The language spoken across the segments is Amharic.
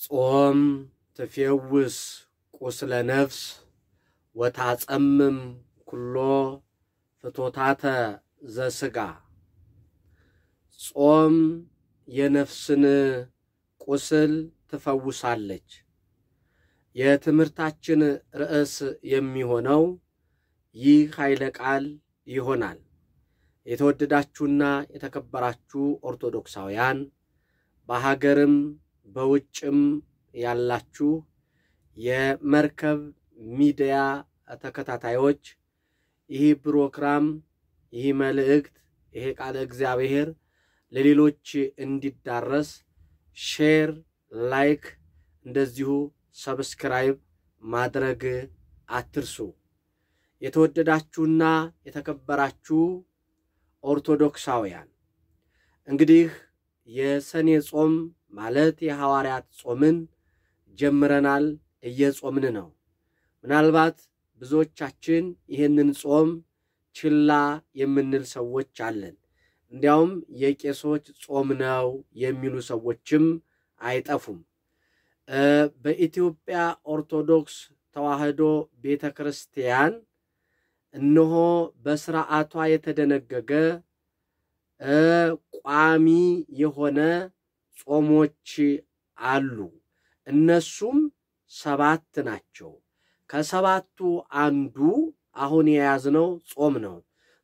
ጾም ትፌውስ ቁስለ ነፍስ ወታጸምም ኩሎ ፍቶታተ ዘስጋ ጾም የነፍስን ቁስል ትፈውሳለች። የትምህርታችን ርዕስ የሚሆነው ይህ ኃይለ ቃል ይሆናል። የተወደዳችሁና የተከበራችሁ ኦርቶዶክሳውያን በሀገርም በውጭም ያላችሁ የመርከብ ሚዲያ ተከታታዮች ይህ ፕሮግራም ይህ መልእክት ይሄ ቃል እግዚአብሔር ለሌሎች እንዲዳረስ ሼር ላይክ እንደዚሁ ሰብስክራይብ ማድረግ አትርሱ። የተወደዳችሁና የተከበራችሁ ኦርቶዶክሳውያን እንግዲህ የሰኔ ጾም ማለት የሐዋርያት ጾምን ጀምረናል፣ እየጾምን ነው። ምናልባት ብዙዎቻችን ይህንን ጾም ችላ የምንል ሰዎች አለን። እንዲያውም የቄሶች ጾም ነው የሚሉ ሰዎችም አይጠፉም። በኢትዮጵያ ኦርቶዶክስ ተዋሕዶ ቤተክርስቲያን እነሆ በሥርዓቷ የተደነገገ ቋሚ የሆነ ጾሞች አሉ። እነሱም 7 ናቸው። ከሰባቱ አንዱ አሁን የያዝነው ጾም ነው።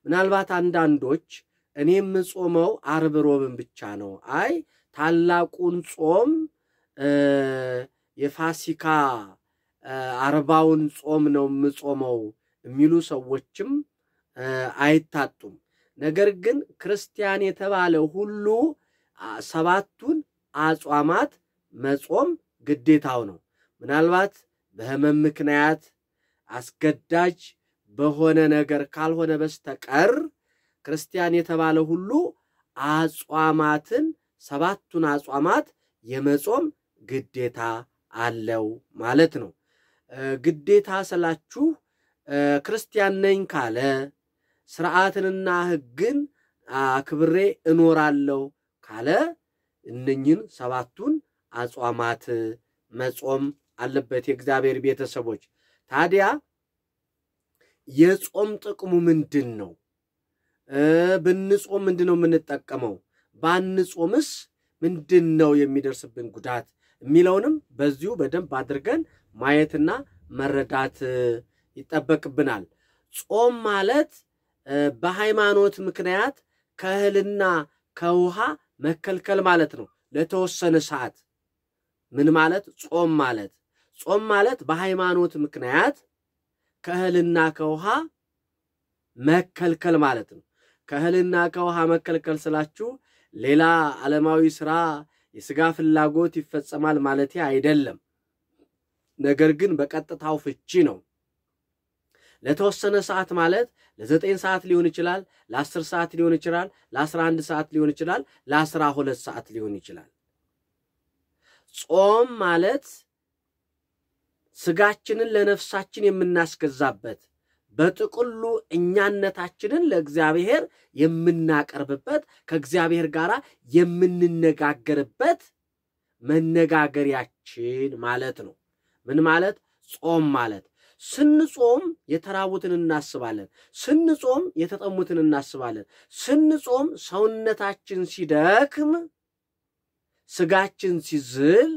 ምናልባት አንዳንዶች እኔም ጾመው ዓርብ ሮብን ብቻ ነው፣ አይ ታላቁን ጾም የፋሲካ 40ውን ጾም ነው የምጾመው የሚሉ ሰዎችም አይታጡም። ነገር ግን ክርስቲያን የተባለ ሁሉ 7ቱን አጽዋማት መጾም ግዴታው ነው። ምናልባት በሕመም ምክንያት አስገዳጅ በሆነ ነገር ካልሆነ በስተቀር ክርስቲያን የተባለ ሁሉ አጽዋማትን 7ቱን አጽዋማት የመጾም ግዴታ አለው ማለት ነው። ግዴታ ስላችሁ ክርስቲያን ነኝ ካለ ሥርዓትንና ሕግን አክብሬ እኖራለሁ ካለ እነኝን 7ቱን አጽዋማት መጾም አለበት የእግዚአብሔር ቤተሰቦች። ታዲያ የጾም ጥቅሙ ምንድነው? ብንጾም ምንድነው የምንጠቀመው? ባንጾምስ ምንድነው የሚደርስብን ጉዳት የሚለውንም በዚሁ በደንብ አድርገን ማየትና መረዳት ይጠበቅብናል። ጾም ማለት በሃይማኖት ምክንያት ከእህልና ከውሃ መከልከል ማለት ነው ለተወሰነ ሰዓት። ምን ማለት ጾም ማለት? ጾም ማለት በሃይማኖት ምክንያት ከእህልና ከውሃ መከልከል ማለት ነው። ከእህልና ከውሃ መከልከል ስላችሁ ሌላ ዓለማዊ ሥራ የሥጋ ፍላጎት ይፈጸማል ማለት አይደለም። ነገር ግን በቀጥታው ፍቺ ነው። ለተወሰነ ሰዓት ማለት ለ9 ሰዓት ሊሆን ይችላል፣ ለ10 ሰዓት ሊሆን ይችላል፣ ለ11 ሰዓት ሊሆን ይችላል፣ ለ12 ሰዓት ሊሆን ይችላል። ጾም ማለት ስጋችንን ለነፍሳችን የምናስገዛበት በጥቅሉ እኛነታችንን ለእግዚአብሔር የምናቀርብበት ከእግዚአብሔር ጋር የምንነጋገርበት መነጋገሪያችን ማለት ነው። ምን ማለት ጾም ማለት? ስንጾም የተራቡትን እናስባለን። ስንጾም የተጠሙትን እናስባለን። ስንጾም ሰውነታችን ሲደክም፣ ስጋችን ሲዝል፣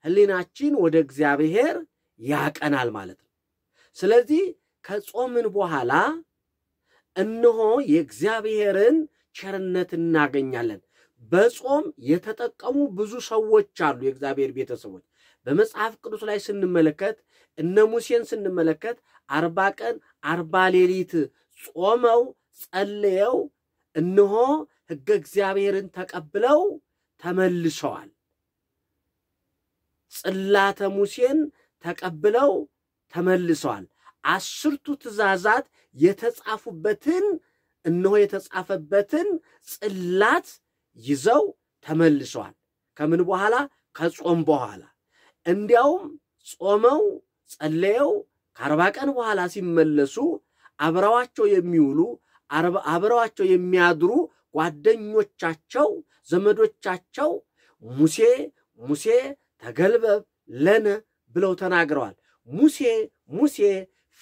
ሕሊናችን ወደ እግዚአብሔር ያቀናል ማለት ነው። ስለዚህ ከጾምን በኋላ እነሆ የእግዚአብሔርን ቸርነት እናገኛለን። በጾም የተጠቀሙ ብዙ ሰዎች አሉ። የእግዚአብሔር ቤተሰቦች በመጽሐፍ ቅዱስ ላይ ስንመለከት እነ ሙሴን ስንመለከት 40 ቀን 40 ሌሊት ጾመው ጸልየው እነሆ ሕገ እግዚአብሔርን ተቀብለው ተመልሰዋል። ጽላተ ሙሴን ተቀብለው ተመልሰዋል። 10ቱ ትእዛዛት የተጻፉበትን እነሆ የተጻፈበትን ጽላት ይዘው ተመልሰዋል። ከምን በኋላ? ከጾም በኋላ። እንዲያውም ጾመው ጸልየው ከ40 ቀን በኋላ ሲመለሱ አብረዋቸው የሚውሉ አብረዋቸው የሚያድሩ ጓደኞቻቸው ዘመዶቻቸው ሙሴ ተገልበብ ለነ ብለው ተናግረዋል። ሙሴ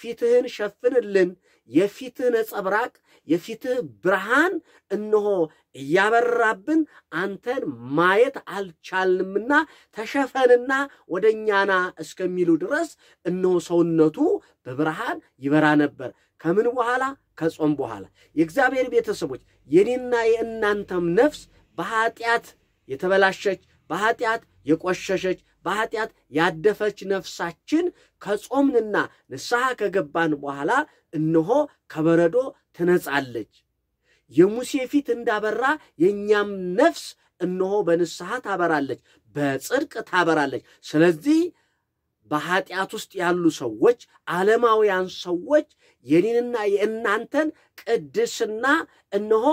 ፊትህን ሸፍንልን የፊትህ ነጸብራቅ የፊትህ ብርሃን እነሆ እያበራብን አንተን ማየት አልቻልንምና ተሸፈንና ወደኛና እስከሚሉ ድረስ እነሆ ሰውነቱ በብርሃን ይበራ ነበር። ከምን በኋላ? ከጾም በኋላ። የእግዚአብሔር ቤተሰቦች የኔና የእናንተም ነፍስ በኃጢአት የተበላሸች በኃጢአት የቆሸሸች በኃጢአት ያደፈች ነፍሳችን ከጾምንና ንስሐ ከገባን በኋላ እነሆ ከበረዶ ትነጻለች። የሙሴ ፊት እንዳበራ የኛም ነፍስ እነሆ በንስሐ ታበራለች፣ በጽድቅ ታበራለች። ስለዚህ በኃጢአት ውስጥ ያሉ ሰዎች ዓለማውያን ሰዎች የኔንና የእናንተን ቅድስና እነሆ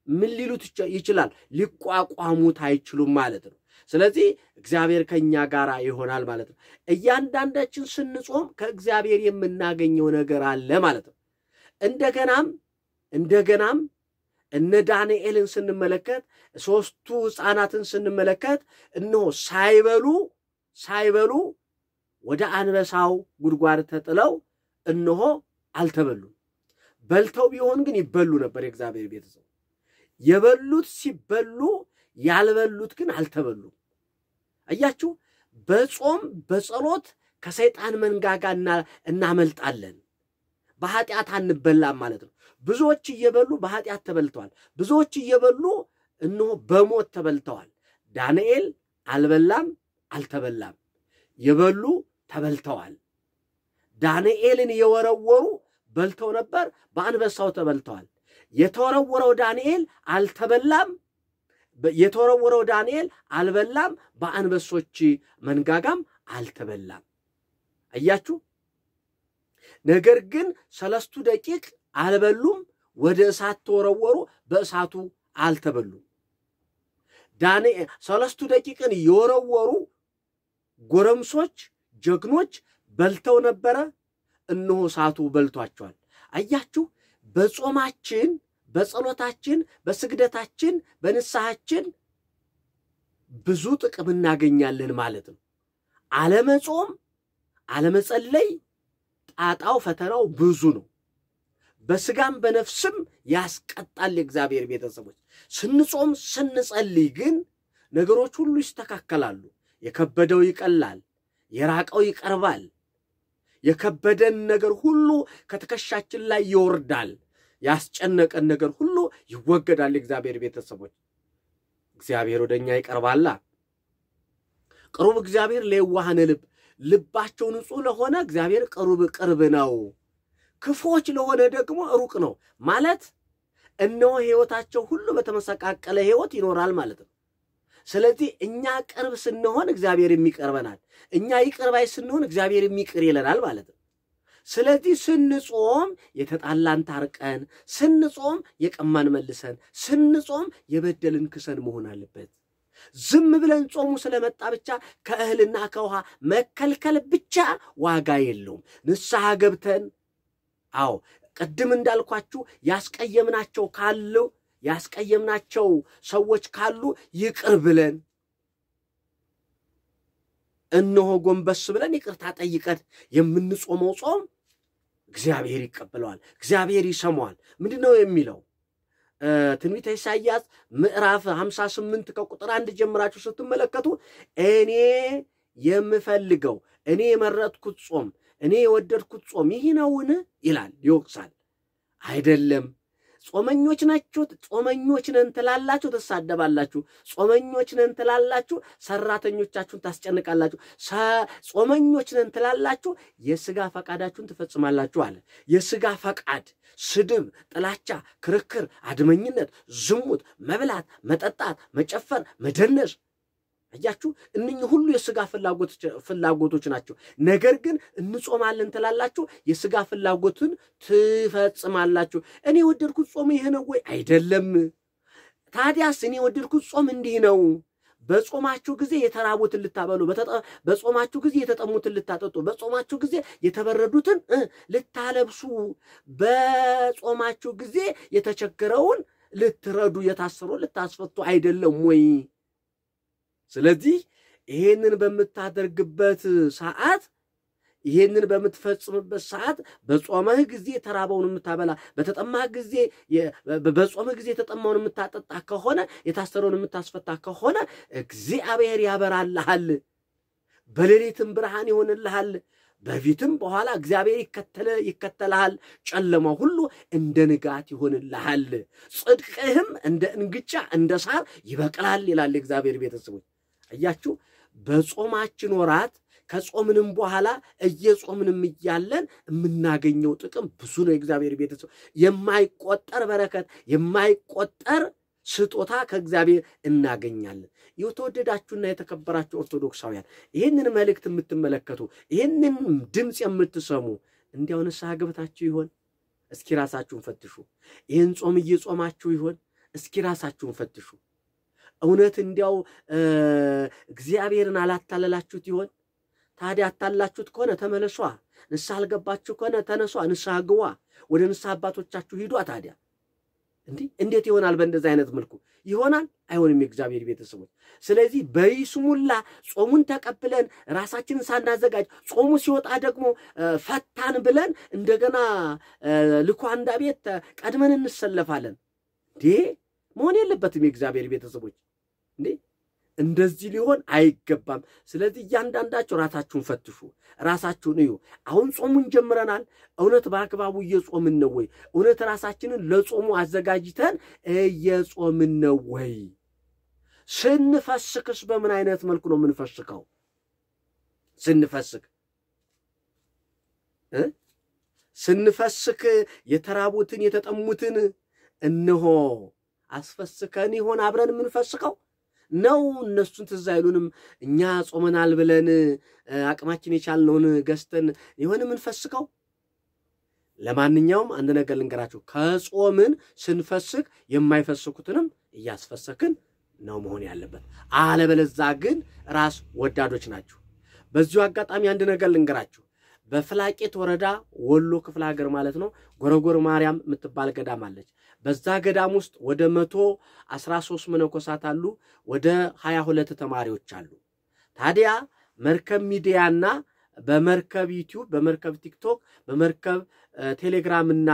ምን ሊሉት ይችላል? ሊቋቋሙት አይችሉም ማለት ነው። ስለዚህ እግዚአብሔር ከኛ ጋር ይሆናል ማለት ነው። እያንዳንዳችን ስንጾም ከእግዚአብሔር የምናገኘው ነገር አለ ማለት ነው። እንደገናም እነ ዳንኤልን ስንመለከት ሶስቱ ሕፃናትን ስንመለከት እነሆ ሳይበሉ ወደ አንበሳው ጉድጓድ ተጥለው እነሆ አልተበሉም። በልተው ቢሆን ግን ይበሉ ነበር። የእግዚአብሔር ቤተሰብ የበሉት ሲበሉ ያልበሉት ግን አልተበሉም። አያችሁ፣ በጾም በጸሎት ከሰይጣን መንጋጋ እናመልጣለን። በኃጢአት አንበላም ማለት ነው። ብዙዎች እየበሉ በኃጢአት ተበልተዋል። ብዙዎች እየበሉ እነሆ በሞት ተበልተዋል። ዳንኤል አልበላም አልተበላም። የበሉ ተበልተዋል። ዳንኤልን የወረወሩ በልተው ነበር፣ በአንበሳው ተበልተዋል። የተወረወረው ዳንኤል አልተበላም፣ የተወረወረው ዳንኤል አልበላም፣ በአንበሶች መንጋጋም አልተበላም። አያችሁ፣ ነገር ግን 3 ደቂቅ አልበሉም፣ ወደ እሳት ተወረወሩ፣ በእሳቱ አልተበሉም። ዳንኤል 3 ደቂቅን የወረወሩ ጎረምሶች ጀግኖች በልተው ነበረ፣ እነሆ እሳቱ በልቷቸዋል። አያችሁ፣ በጾማችን በጸሎታችን በስግደታችን በንስሐችን ብዙ ጥቅም እናገኛለን ማለት ነው። አለመጾም አለመጸለይ ጣጣው ፈተናው ብዙ ነው። በስጋም በነፍስም ያስቀጣል። የእግዚአብሔር ቤተሰቦች ስንጾም ስንጸልይ ግን ነገሮች ሁሉ ይስተካከላሉ። የከበደው ይቀላል፣ የራቀው ይቀርባል። የከበደን ነገር ሁሉ ከትከሻችን ላይ ይወርዳል። ያስጨነቀን ነገር ሁሉ ይወገዳል። የእግዚአብሔር ቤተሰቦች እግዚአብሔር ወደኛ ይቀርባላ። ቅሩብ እግዚአብሔር ለየዋሃን ልባቸው ንጹህ ለሆነ እግዚአብሔር ቅርብ ነው። ክፎች ለሆነ ደግሞ ሩቅ ነው ማለት እነሆ ሕይወታቸው ሁሉ በተመሰቃቀለ ሕይወት ይኖራል ማለት ነው። ስለዚህ እኛ ቅርብ ስንሆን እግዚአብሔር የሚቀርበናል፣ እኛ ይቅር ባይ ስንሆን እግዚአብሔር የሚቅር ይለናል ማለት ነው። ስለዚህ ስንጾም የተጣላን ታርቀን፣ ስንጾም የቀማን መልሰን፣ ስንጾም የበደልን ክሰን መሆን አለበት። ዝም ብለን ጾሙ ስለመጣ ብቻ ከእህልና ከውሃ መከልከል ብቻ ዋጋ የለውም። ንስሐ ገብተን ቅድም እንዳልኳችሁ ያስቀየምናቸው ሰዎች ካሉ ይቅር ብለን እነሆ ጎንበስ ብለን ይቅርታ ጠይቀን የምንጾመው ጾም እግዚአብሔር ይቀበለዋል፣ እግዚአብሔር ይሰማዋል። ምንድነው የሚለው? ትንቢተ ኢሳይያስ ምዕራፍ 58 ከቁጥር 1 ጀምራችሁ ስትመለከቱ እኔ የምፈልገው እኔ የመረጥኩት ጾም እኔ የወደድኩት ጾም ይህ ነውን ይላል። ይወቅሳል። አይደለም። ጾመኞች ናችሁ፣ ጾመኞች ነን ትላላችሁ፣ ተሳደባላችሁ። ጾመኞች ነን ትላላችሁ፣ ሰራተኞቻችሁን ታስጨንቃላችሁ። ጾመኞች ነን ትላላችሁ፣ የሥጋ ፈቃዳችሁን ትፈጽማላችሁ አለ። የሥጋ ፈቃድ ስድብ፣ ጥላቻ፣ ክርክር፣ አድመኝነት፣ ዝሙት፣ መብላት፣ መጠጣት፣ መጨፈር፣ መደነስ። አያችሁ፣ እነኚህ ሁሉ የሥጋ ፍላጎቶች ናቸው። ነገር ግን እንጾማለን ትላላችሁ፣ የሥጋ ፍላጎትን ትፈጽማላችሁ። እኔ የወደድኩት ጾም ይሄ ነው ወይ? አይደለም። ታዲያስ እኔ የወደድኩት ጾም እንዲህ ነው። በጾማችሁ ጊዜ የተራቡትን ልታበሉ፣ በጾማችሁ ጊዜ የተጠሙትን ልታጠጡ፣ በጾማችሁ ጊዜ የተበረዱትን ልታለብሱ፣ በጾማችሁ ጊዜ የተቸገረውን ልትረዱ፣ የታሰሩ ልታስፈቱ አይደለም ወይ? ስለዚህ ይሄንን በምታደርግበት ሰዓት ይሄንን በምትፈጽምበት ሰዓት በጾመህ ጊዜ ተራበውን የምታበላ በተጠማህ ጊዜ በጾመህ ጊዜ ተጠማውን የምታጠጣ ከሆነ የታሰረውን የምታስፈታ ከሆነ እግዚአብሔር ያበራልሃል በሌሊትም ብርሃን ይሆንልሃል በፊትም በኋላ እግዚአብሔር ይከተልሃል ጨለማው ሁሉ እንደ ንጋት ይሆንልሃል ጽድቅህም እንደ እንግጫ እንደ ሳር ይበቅላል ይላል እግዚአብሔር ቤተሰቦች አያችሁ በጾማችን ወራት ከጾምንም በኋላ እየጾምንም እያለን የምናገኘው ጥቅም ብዙ ነው እግዚአብሔር ቤተሰብ የማይቆጠር በረከት የማይቆጠር ስጦታ ከእግዚአብሔር እናገኛለን የተወደዳችሁና የተከበራችሁ ኦርቶዶክሳውያን ይሄንን መልእክት የምትመለከቱ ይሄንን ድምጽ የምትሰሙ እንዲያው ንስሐ ገብታችሁ ይሆን እስኪ ራሳችሁን ፈትሹ ይሄን ጾም እየጾማችሁ ይሆን እስኪ ራሳችሁን ፈትሹ እውነት እንዲያው እግዚአብሔርን አላታለላችሁት ይሆን ታዲያ አታላችሁት ከሆነ ተመለሱ ንስሐ አልገባችሁ ከሆነ ተነሱ ንስሐ ግቡ ወደ ንስሐ አባቶቻችሁ ሂዱ ታዲያ እንዴት ይሆናል በእንደዚህ አይነት መልኩ ይሆናል አይሆንም የእግዚአብሔር ቤተሰቦች ስለዚህ በይስሙላ ጾሙን ተቀብለን ራሳችንን ሳናዘጋጅ ጾሙ ሲወጣ ደግሞ ፈታን ብለን እንደገና ልኳንዳ ቤት ቀድመን እንሰለፋለን መሆን የለበትም የእግዚአብሔር ቤተሰቦች እንደዚህ ሊሆን አይገባም ስለዚህ እያንዳንዳችሁ ራሳችሁን ፈትሹ ራሳችሁን እዩ አሁን ጾሙን ጀምረናል እውነት በአግባቡ እየጾምን ነው ወይ እውነት ራሳችንን ለጾሙ አዘጋጅተን እየጾምን ነው ወይ ስንፈስክስ በምን አይነት መልኩ ነው የምንፈስከው ስንፈስክ የተራቡትን የተጠሙትን እነሆ አስፈስከን ይሆን አብረን የምንፈስከው ነው እነሱን ትዛይሉንም እኛ ጾመናል ብለን አቅማችን የቻልነውን ገስተን ይሆን የምንፈስከው ለማንኛውም አንድ ነገር ልንገራችሁ ከጾምን ስንፈስክ የማይፈስኩትንም እያስፈሰክን ነው መሆን ያለበት አለበለዚያ ግን ራስ ወዳዶች ናችሁ በዚሁ አጋጣሚ አንድ ነገር ልንገራችሁ በፍላቄት ወረዳ ወሎ ክፍለ ሀገር ማለት ነው ጎረጎር ማርያም የምትባል ገዳም አለች በዛ ገዳም ውስጥ ወደ 113 መነኮሳት አሉ ወደ 22 ተማሪዎች አሉ ታዲያ መርከብ ሚዲያና በመርከብ ዩቲዩብ በመርከብ ቲክቶክ በመርከብ ቴሌግራምና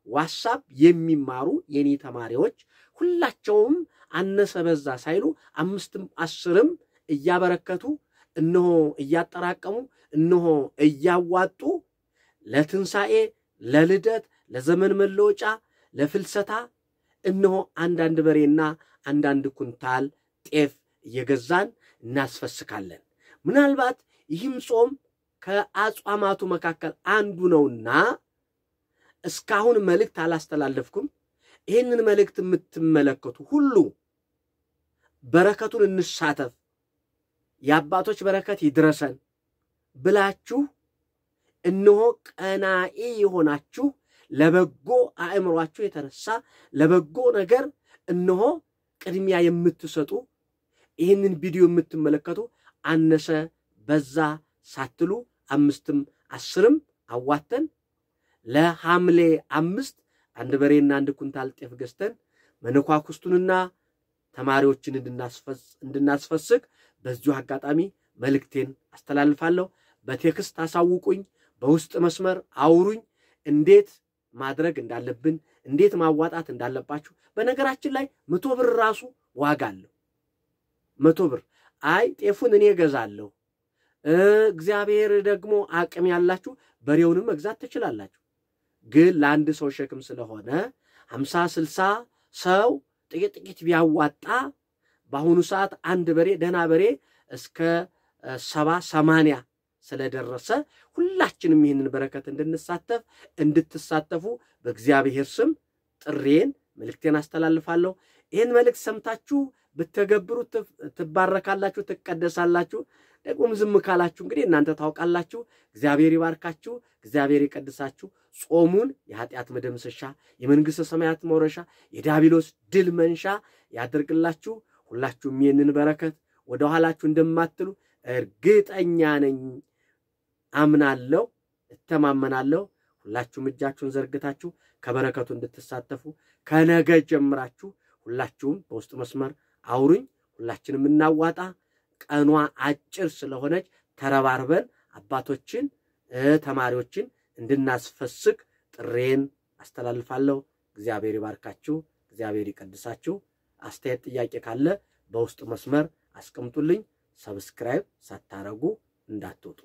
ዋትስአፕ የሚማሩ የኔ ተማሪዎች ሁላቸውም አነሰ በዛ ሳይሉ 5ም 10ም እያበረከቱ እነሆ እያጠራቀሙ እነሆ እያዋጡ ለትንሳኤ ለልደት ለዘመን መለወጫ ለፍልሰታ እነሆ አንዳንድ በሬና አንዳንድ ኩንታል ጤፍ እየገዛን እናስፈስካለን ምናልባት ይህም ጾም ከአጽዋማቱ መካከል አንዱ ነውና እስካሁን መልእክት አላስተላለፍኩም ይሄንን መልእክት የምትመለከቱ ሁሉ በረከቱን እንሳተፍ የአባቶች በረከት ይድረሰን ብላችሁ እነሆ ቀናኢ ይሆናችሁ ለበጎ አእምሯችሁ የተነሳ ለበጎ ነገር እነሆ ቅድሚያ የምትሰጡ ይህንን ቪዲዮ የምትመለከቱ አነሰ በዛ ሳትሉ 5ም 10ም አዋተን ለሐምሌ 5 አንድ በሬና አንድ ኩንታል ጤፍ ገዝተን መነኳኩስቱንና ተማሪዎችን እንድናስፈስክ በዚሁ አጋጣሚ መልእክቴን አስተላልፋለሁ በቴክስት አሳውቁኝ በውስጥ መስመር አውሩኝ እንዴት ማድረግ እንዳለብን እንዴት ማዋጣት እንዳለባችሁ በነገራችን ላይ 100 ብር ራሱ ዋጋ አለው 100 ብር አይ ጤፉን እኔ ገዛለሁ እግዚአብሔር ደግሞ አቅም ያላችሁ በሬውንም መግዛት ትችላላችሁ ግን ለአንድ ሰው ሸክም ስለሆነ 50 60 ሰው ጥቂት ቢያዋጣ በአሁኑ ሰዓት አንድ በሬ ደህና በሬ እስከ 70 80 ስለደረሰ ሁላችንም ይህንን በረከት እንድትሳተፉ በእግዚአብሔር ስም ጥሬን መልእክቴን አስተላልፋለሁ ይህን መልእክት ሰምታችሁ ብትተገብሩት ትባረካላችሁ ትቀደሳላችሁ ደግሞም ዝም ካላችሁ እንግዲህ እናንተ ታውቃላችሁ እግዚአብሔር ይባርካችሁ እግዚአብሔር ይቀድሳችሁ ጾሙን የኃጢአት መደምሰሻ የመንግስተ ሰማያት መውረሻ የዲያብሎስ ድል መንሻ ያድርግላችሁ ሁላችሁም ይህንን በረከት ወደ ኋላችሁ እንደማትሉ እርግጠኛ ነኝ አምናለሁ እተማመናለሁ ሁላችሁም እጃችሁን ዘርግታችሁ ከበረከቱ እንድትሳተፉ ከነገ ጀምራችሁ ሁላችሁም በውስጥ መስመር አውሩኝ ሁላችንም እናዋጣ ቀኗ አጭር ስለሆነች ተረባርበን አባቶችን ተማሪዎችን እንድናስፈስክ ጥሬን አስተላልፋለሁ። እግዚአብሔር ይባርካችሁ፣ እግዚአብሔር ይቀድሳችሁ። አስተያየት ጥያቄ ካለ በውስጥ መስመር አስቀምጡልኝ። ሰብስክራይብ ሳታረጉ እንዳትወጡ።